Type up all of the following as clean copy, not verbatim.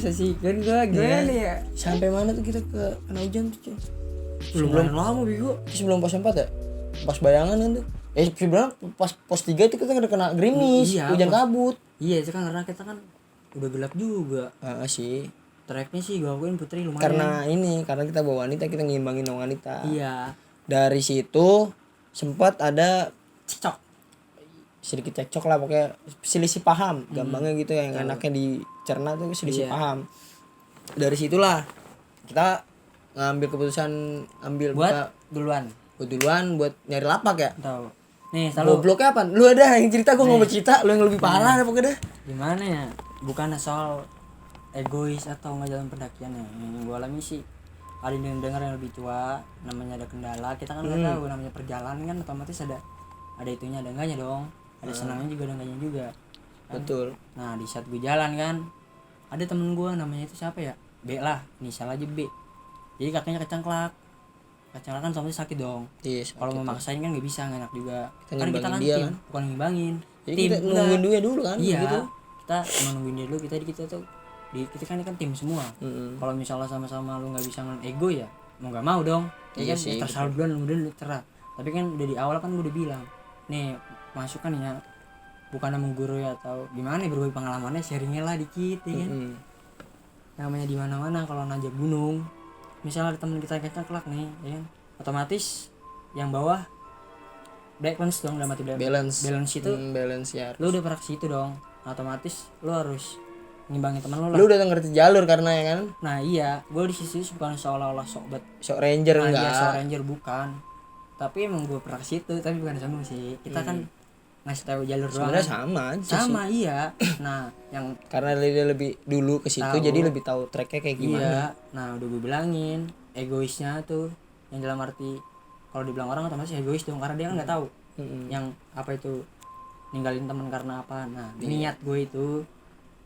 Masa sih kan gua gimana ya? Sampai mana tuh kita kena hujan tuh, cuy? Belum lama bego. Sebelum pos 4 ya? Pas bayangan kan tuh. Sebenarnya pas pos 3 itu kita udah kena gerimis, Iya, hujan kabut. Iya, itu kan karena kita kan udah gelap juga. Sih. Tracknya sih gua akuin Putri lumayan. Karena kita bawa wanita, kita ngimbangin sama wanita. Iya. Dari situ sempat ada Cicok. sedikit cekcok lah, pokoknya selisih paham, gampangnya gitu, yang enaknya dicerna tuh selisih paham. Dari situlah kita ngambil keputusan Buat duluan buat nyari lapak ya. tahu. Nih, selalu Gobloknya apa? Lu ada yang cerita, gua nggak mau cerita, lu yang lebih parah pokoknya dah. gimana ya? Bukan soal egois atau nggak jalan pendakian ya. Yang gue alami sih ada yang dengar yang lebih tua, namanya ada kendala, kita kan nggak tahu, namanya perjalanan kan otomatis ada itunya, ada enggaknya dong, ada senangnya juga, ada enggaknya juga kan? Betul. Nah di saat gue jalan kan ada temen gue namanya itu siapa ya, B lah, inisial aja B, jadi kakinya kecangklak kan otomatis sakit dong. Yes, Kalau mau maksain kan nggak bisa, nggak enak juga Kita kan, kita kan dia tim kan? bukan ngimbangin. Jadi Tim kita nungguin dia dulu kan, iya gitu. kita cuma nungguin dia dulu, kita tuh kita kan tim semua. Kalau misalnya sama-sama lu nggak bisa ngelawan ego ya mau nggak mau dong. Iya Kan sih, terserah duluan, kemudian lu cerah. Tapi kan udah di awal kan gue udah bilang nih, masukan ya bukan menggurui atau gimana ya, berbagi pengalamannya, sharingnya lah dikit ya kan. Namanya di mana-mana kalau nanjak gunung, misalnya ada teman kita yang kecengklak nih ya kan, otomatis yang bawah balance dong, dalam arti balance itu balance ya. lu udah pernah ke situ dong, otomatis lu harus ngimbangin teman lu lah. Lu udah ngerti jalur karena ya kan. Nah iya, gue di sisi bukan seolah-olah sok Ranger enggak. Iya, sok ranger bukan, tapi emang gue pernah ke situ, tapi bukan sombong sih, kita kan ngasih tahu jalur doang. Sebenarnya sama aja sama sih. Iya. Nah yang Karena dia lebih dulu ke situ, tahu, jadi lebih tahu treknya kayak gimana. iya. Nah udah gue bilangin egoisnya tuh, yang dalam arti kalau dibilang orang otomatis egois dong, karena dia kan nggak tahu yang apa itu ninggalin teman karena apa. Nah niat gue itu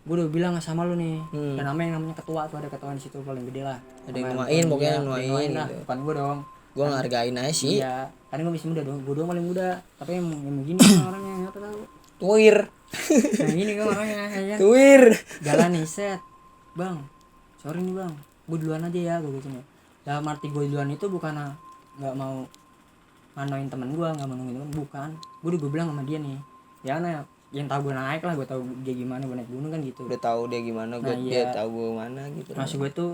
gue udah bilang sama lu nih. Dan namanya ketua tuh, ada ketua di situ paling gede lah, Ada yang nuain, pokoknya nuain lah gitu. bukan gue dong. Gue ngehargain aja sih. Iya, karena gue masih muda dong, gue doang paling muda, tapi yang begini kan orangnya nggak tahu. Tuir. Nah gini kan orangnya ya kan. Tuir. Jalan nih set, bang, sorry nih bang, gue duluan aja ya, gue gitu nih. Dalam arti gue duluan itu bukan nggak mau manoin temen gue, nggak mau nungguin temen, bukan. Gue bilang sama dia nih, ya nah yang tahu gue naik lah, gue tahu dia gimana gue naik gunung kan gitu. Udah tahu dia gimana, Nah, dia iya. tahu gue mana gitu. Maksud gue tuh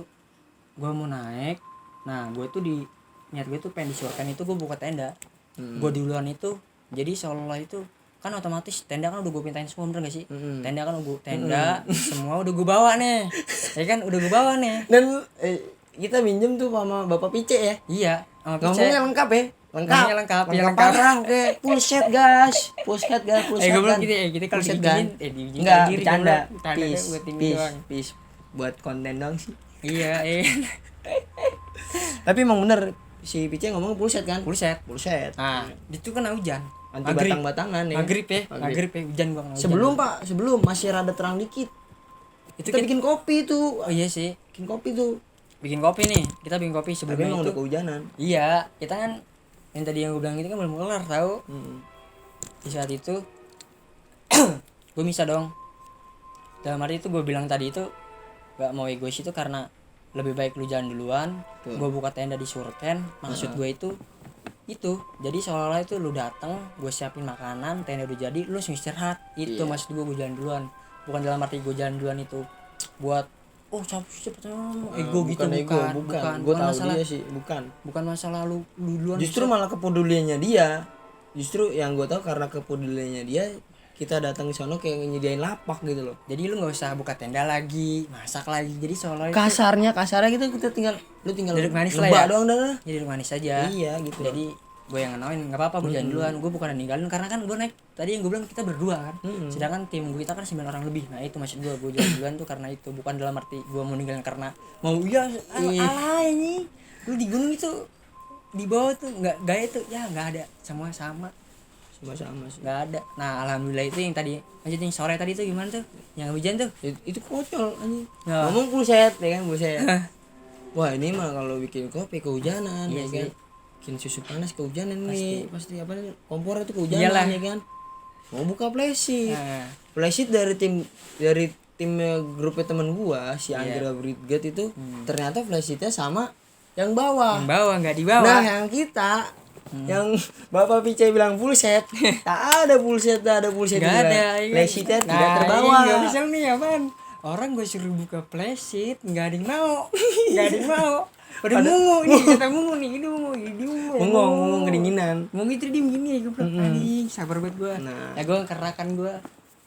gue mau naik, nah gue tuh di niat gue tuh pengen disuruhkan itu gue buka tenda. Gue duluan itu jadi seolah itu kan otomatis tenda kan udah gue pintain semua, bener gak sih? Tenda kan udah semua udah gue bawa nih, ya kan udah gue bawa nih. Dan kita minjem tuh sama Bapak Pice ya. Iya, sama Pice. Ngomongnya lengkap ya. Lengkap parah, kayak full set guys. Full set gue bilang gitu ya, kita kalau diizinin enggak diri, bercanda. Peace. Buat konten dong sih. Iya. Tapi emang bener si Pice ngomong full set kan? Full set. Nah, itu kan hujan. Anti batang-batangan ya. Maghrib ya, hujan gua kena hujan. Sebelum masih rada terang dikit. Itu kita bikin kopi tuh. Oh iya sih, bikin kopi tuh. Bikin kopi nih. Kita bikin kopi sebelumnya itu. Udah kehujanan. Iya, kita kan yang tadi yang gue bilang itu kan belum kelar tahu. Di saat itu gue bisa dong. Dalam arti itu gue bilang tadi itu gak mau egois itu karena lebih baik lu jalan duluan, gue buka tenda di Surken. Maksud gue itu jadi seolah-olah itu lu datang, gue siapin makanan, tenda udah jadi, lu langsung istirahat. Itu maksud gue jalan duluan. Bukan dalam arti gue jalan duluan itu buat cepet ego gitu, bukan. Gue tahu masalah, dia sih bukan masalah lu duluan. Justru malah kepeduliannya dia. Justru yang gue tahu karena kepeduliannya dia, kita datang ke sono kayak nyediain lapak gitu loh. Jadi lu nggak usah buka tenda lagi, masak lagi. Jadi seolah kasarnya gitu, kita tinggal duduk manis lah ya. Doang dah. Jadi duduk manis aja. Iya gitu. Jadi gue yang ngenoin, nggak apa-apa gue jalan duluan. Gue bukan ninggalin karena kan gue naik tadi yang gue bilang kita berdua kan. Sedangkan tim gue kita kan 9 orang lebih. Nah itu maksud gue jalan duluan tuh karena itu, bukan dalam arti gue mau ninggalin karena mau ala ini. Lu di gunung itu di bawah tuh nggak gaya tuh ya, nggak ada, semua sama sih, nggak ada. Nah alhamdulillah itu yang tadi lanjut yang sore tadi tuh gimana tuh yang hujan tuh itu kocol anjing. Ngomong buset ya kan, buset. Wah ini mah kalau bikin kopi kehujanan ya kan, bikin susu panas kehujanan nih pasti apa nih, kompornya tuh kehujanan. Iyalah. Ya kan mau buka flashsheet dari grupnya temen gua si Iya. Andrea Brigade itu ternyata flashitnya sama yang bawah. Yang bawah nggak di bawah. Nah yang kita yang Bapak Pice bilang bullshit, tak ada bullshit, tak ada bullshit Nggak juga. ada. Flashitnya Nah, tidak terbawa. Nggak bisa nih apaan? Orang gue suruh buka flashit nggak ada yang mau, nggak ada yang mau. Pada mungu ini kata mungu nih, ini mungu. Ngomong kedinginan. Mungu itu dia begini ya gue anjing, sabar banget gue. Nah. Ya gue kerakan gue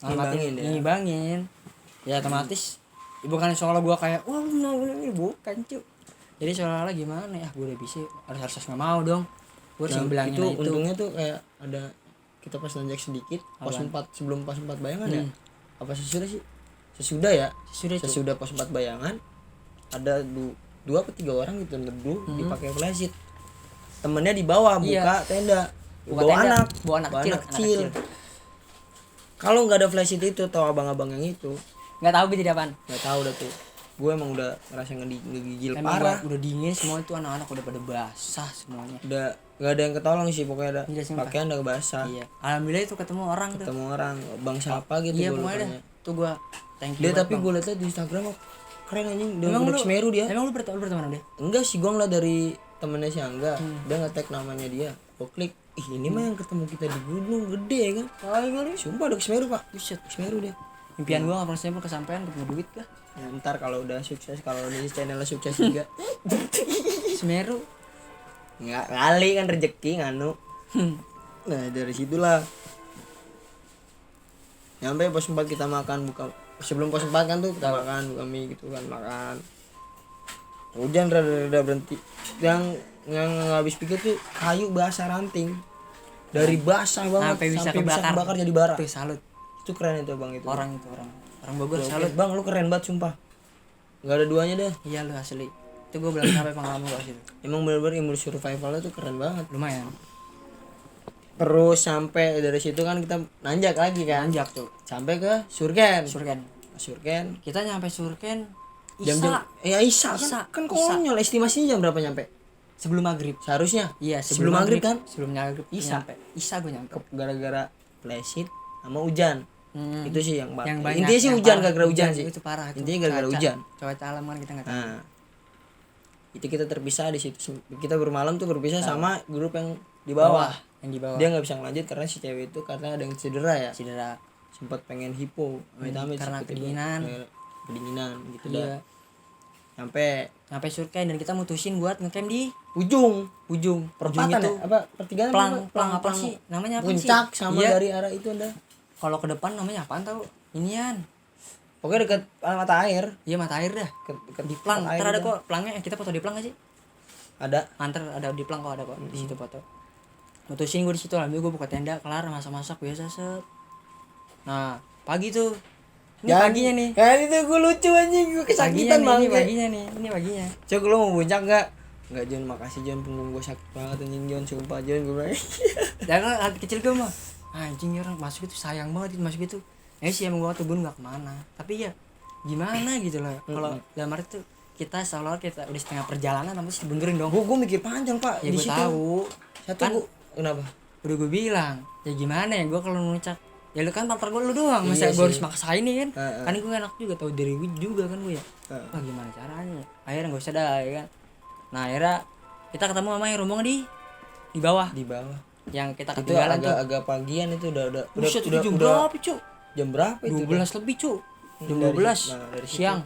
Ngimbangin ya. ngibangin. Ya otomatis bukan soal gue kayak wah ini bukan cuy. Jadi soalnya gimana ya gue udah bisa harus nggak mau dong. Gue harus bilangin itu itu. untungnya tuh kayak ada kita pas nanjak sedikit pos 4 sebelum pos 4 bayangan ya. Apa sesudah sih? Sesudah ya. Sesudah pos 4 bayangan ada 2 atau 3 orang gitu neduh dipakai flashit. Temennya di bawah buka tenda. Bawa anak kecil. Kalau nggak ada flashit itu atau abang-abang yang itu Nggak tahu gue jadi apaan. nggak tahu dah tuh. Gue emang udah ngerasa ngegigil Emang parah. udah dingin semua itu anak-anak udah pada basah semuanya. Udah nggak ada yang ketolong sih pokoknya ada Iya, sumpah. pakaian udah basah. Iya. Alhamdulillah itu ketemu orang tuh. Ketemu orang bang siapa gitu Iya gua pokoknya dah. lupanya. Tuh gua thank you. Dia banget, tapi Bang. gue liatnya di Instagram keren anjing udah Emang udah lu- Semeru dia. Emang lu berteman dia? Enggak sih gue ngeliat dari temennya si Angga dia nge-tag namanya dia gue klik ih ini mah yang ketemu kita di gunung gede kan Oh iya. sumpah udah ke Semeru pak Buset. Semeru dia Impian gua nggak pernah kesampaian ketemu duit dah. ya, ntar kalau udah sukses kalau di channelnya sukses juga Semeru. nggak kali kan rezeki nganu nah dari situlah nyampe pos 4 kita makan buka sebelum pos 4 kan tuh kita makan buka mie gitu kan makan hujan rada berhenti yang habis pikir tuh kayu basah ranting dari basah banget Sampai bisa kebakar. kebakar jadi bara Tuh salut. itu keren itu bang itu Orang Bogor Oke, salut. bang lu keren banget sumpah nggak ada duanya deh Iya lu asli. Itu gua belum sampai pengalaman gua situ. emang bener-bener ilmu survivalnya tuh keren banget Lumayan. terus sampai dari situ kan kita nanjak lagi kan Anjak tuh. sampai ke Surken Surken. Kita nyampe Surken jam-jam Isa kan konyol estimasinya jam berapa nyampe sebelum maghrib. seharusnya Iya sebelum maghrib kan Sebelum maghrib Isa. nyampe. Isa gue nyampe. gara-gara flashit sama hujan itu sih yang Yang banyak. intinya sih yang hujan parah. gara-gara hujan sih Itu parah. Itu intinya gara-gara cuaca. hujan Cuaca alam kan kita nggak tahu. nah itu kita terpisah di situ kita bermalam tuh berpisah sama grup yang di bawah Yang di bawah. dia nggak bisa ngelanjut karena si cewek itu karena ada yang cedera ya Cedera. sempat pengen hipo amit-amit karena seperti itu. kedinginan. Ya, kedinginan gitu Iya. dah sampai Surken dan kita mutusin buat ngecamp di ujung Ujung perempatan itu ya apa pertigaan plang apa sih namanya apa sih? puncak sama Iya. dari arah itu ada Kalau ke depan namanya apaan tahu? Inian. pokoknya dekat mata air Iya mata air dah. dekat Di plang. mata air Ntar ada itu. kok plangnya. Kita foto di plang gak sih? ada Antar ada di plang kok ada kok di situ foto. Mutusin gue di situ alhamdulillah gue buka tenda kelar masak biasa set. Nah pagi tuh. Ini paginya nih. ya itu gue lucu anjing gue kesakitan Paginya nih, banget ini paginya nih. Ini paginya. Cok lu mau puncak nggak Jon makasih Jon punggung gue sakit banget anjing Jon sumpah Jon gue bilang Jangan hati kecil gue mah. Anjing orang masuk itu sayang banget itu masuk itu. Ya sih emang gue tuh nggak kemana. Tapi ya gimana gitu loh. Kalau dalam arti tuh kita seolah kita udah setengah perjalanan tapi masih benerin dong. gue mikir panjang pak Ya di gue situ tahu. satu Kan gua, kenapa udah gue bilang ya gimana ya gue kalau muncak ya lu kan partner gue lu doang masa Iya gue sih. harus maksain nih kan Heeh. kan gue enak juga tahu dari gue juga kan gue ya Heeh. wah gimana caranya akhirnya gak usah dah ya kan nah akhirnya kita ketemu sama yang rombongan di bawah di bawah yang kita itu ketinggalan tuh agak pagian itu udah Buset, itu jam udah berapa cu jam berapa itu 12 lebih cu jam Dari 12 dari situ. siang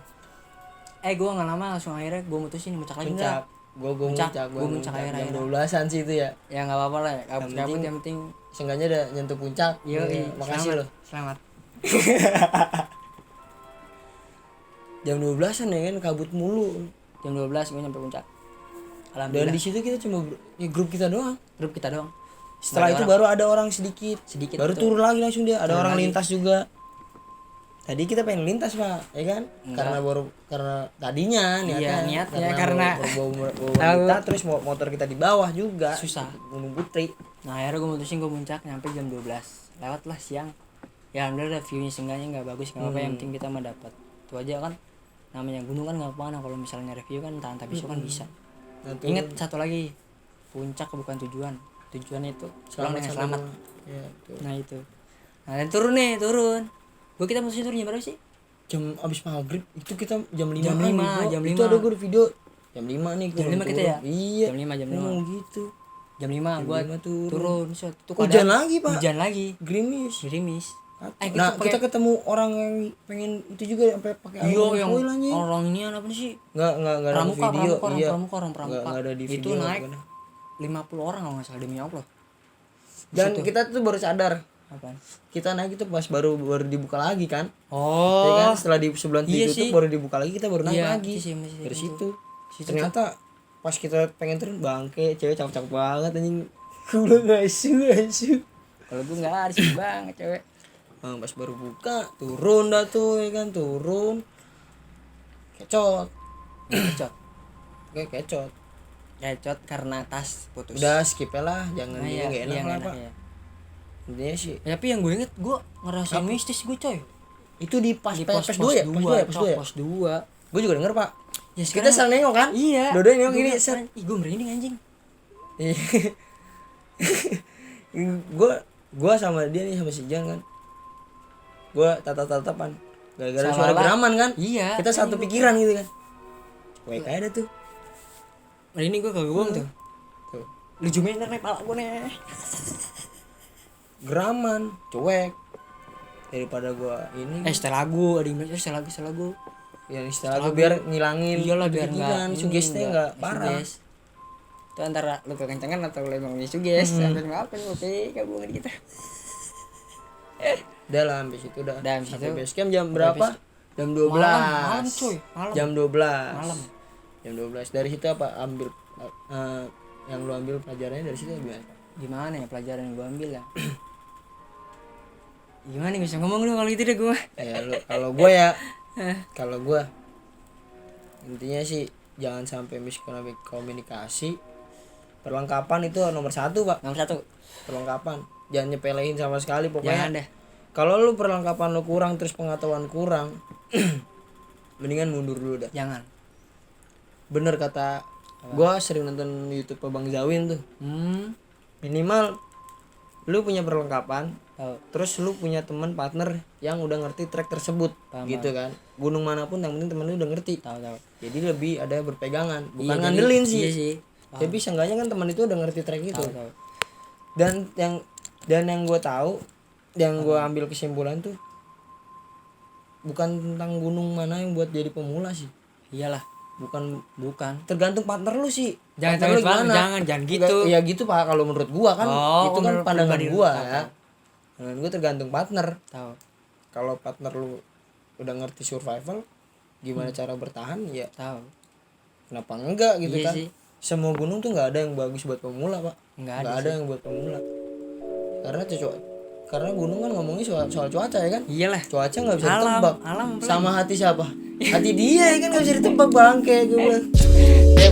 gue gak lama langsung akhirnya gue mutusin muncak lagi puncak enggak gue Puncak. muncak Gua muncak jam akhir-akhir. 12-an sih itu ya ya gak apa-apa lah Yang kabut penting- yang penting seenggaknya udah nyentuh puncak iya makasih loh selamat jam 12-an ya kan kabut mulu jam 12 gue nyampe puncak dan alhamdulillah di situ kita cuma ya, grup kita doang grup kita doang setelah Nggak itu ada baru ada orang sedikit Sedikit, baru betul. turun lagi langsung dia ada Turun orang lagi. lintas juga tadi kita pengen lintas pak ya kan Enggak. karena tadinya Iya, niatnya karena bawa tahu. wanita terus motor kita di bawah juga Susah. Gunung Putri Nah akhirnya gue mutusin gue muncak nyampe jam 12 lewat lah siang. Ya alhamdulillah view-nya seenggaknya nggak bagus nggak apa yang penting kita mah dapat. Itu aja kan namanya gunung kan nggak kemana kalau misalnya review kan tahan tapi besok kan bisa. Nah, tuh, Ingat satu lagi puncak bukan tujuan. Tujuannya itu pulang dengan selamat. ya, tuh. Nah itu. Nah dan turun. Gue kita mutusin turun jam berapa sih? jam abis maghrib itu kita jam 5 Jam 5, jam itu 5. ada gue di video jam 5 nih Jam 5 kita ya? iya Jam 5 ngomong gitu Jam 5 gua 5 turun. Set. Tuh hujan kadang lagi pak Hujan lagi. gerimis Kita nah pakai- kita ketemu orang yang pengen itu juga sampai pakai air yang foil anjing orang ini apa sih? nggak ada Pramuka, video pramuka, iya orang pramuka. nggak ada di Itu video naik pokoknya. 50 orang kalau nggak salah, demi Allah. Dan kita tuh baru sadar Apaan? kita naik itu pas baru dibuka lagi kan Oh. ya kan setelah di sebulan Iya ditutup sih. baru dibuka lagi kita baru naik Iya, lagi iya sih, dari situ Situ ternyata pas kita pengen turun bangke cewek cakep banget anjing gue bilang asu Kalau gue nggak ada sih banget cewek. pas baru buka turun dah tuh ya kan turun kecot Kecot. kayak kecot Kecot karena tas putus. udah skip lah jangan Nah, gitu iya, nggak enak iya, lah nggak pak enak, iya. intinya sih Ya, tapi yang gue inget gue ngerasain mistis gue coy. itu di pas Di pos 2 ya pos 2. gue juga denger pak Ya, kita saling nengok kan Iya. dua-duanya nengok gini set Ih, gue merinding anjing. gue sama dia nih sama si Jan kan gue tatapan gara-gara suara Salah. geraman kan Iya. kita satu pikiran gitu kan cuek aja dah tuh Merinding gue kagak bohong tuh. tuh Lu jumin nih pala gue nih. geraman cuek daripada gue ini Setel lagu, ada yang bilang setel lagu. ya istilah gue biar ngilangin Iyalah biar kepikiran, enggak sugestinya enggak parah suges. Itu antara lu kekencangan atau lu emang punya suges. Sampai ngapain oke gabungan kita. udah lah habis itu udah Udah, habis sampai itu. base camp jam berapa jam 12 Malam cuy, malam. jam 12 Malam. jam 12 dari situ apa ambil yang lu ambil pelajarannya dari situ gimana Gimana ya pelajaran yang gue ambil ya? Gimana nih bisa ngomong lu kalau gitu deh gue. ya lu kalau gue ya kalau gue intinya sih jangan sampai miskomunikasi perlengkapan itu nomor 1 pak Nomor 1. perlengkapan jangan nyepelein sama sekali Jangan pokoknya deh. kalau lu perlengkapan lu kurang terus pengetahuan kurang mendingan mundur dulu dah Jangan. bener kata gua sering nonton YouTube Bang Zawin tuh minimal lu punya perlengkapan Tahu. terus lu punya teman partner yang udah ngerti track tersebut Paham, gitu kan gunung manapun yang penting temen lu udah ngerti Tahu. jadi lebih ada berpegangan bukan Iya, ngandelin jadi- sih Iya sih. tapi seenggaknya kan teman itu udah ngerti track itu Tahu. dan yang gue tahu yang gue ambil kesimpulan tuh bukan tentang gunung mana yang buat jadi pemula sih Iyalah. bukan Bukan. tergantung partner lu sih Jangan Partner lu terlalu gimana? jangan gitu. Ya gitu pak kalau menurut gua kan Oh, itu kan menurut pandangan pribadi lu. gua Tahu, ya pandangan gua tergantung partner Tahu. kalau partner lu udah ngerti survival gimana cara bertahan ya Tahu. kenapa enggak gitu Iya kan sih. semua gunung tuh nggak ada yang bagus buat pemula pak Nggak nggak ada ada yang buat pemula karena gunung kan ngomongnya soal cuaca ya kan Iyalah. cuaca nggak bisa Alam, ditebak alam apalagi. sama hati siapa hati dia ya kan nggak bisa ditebak bangke gue bilang ya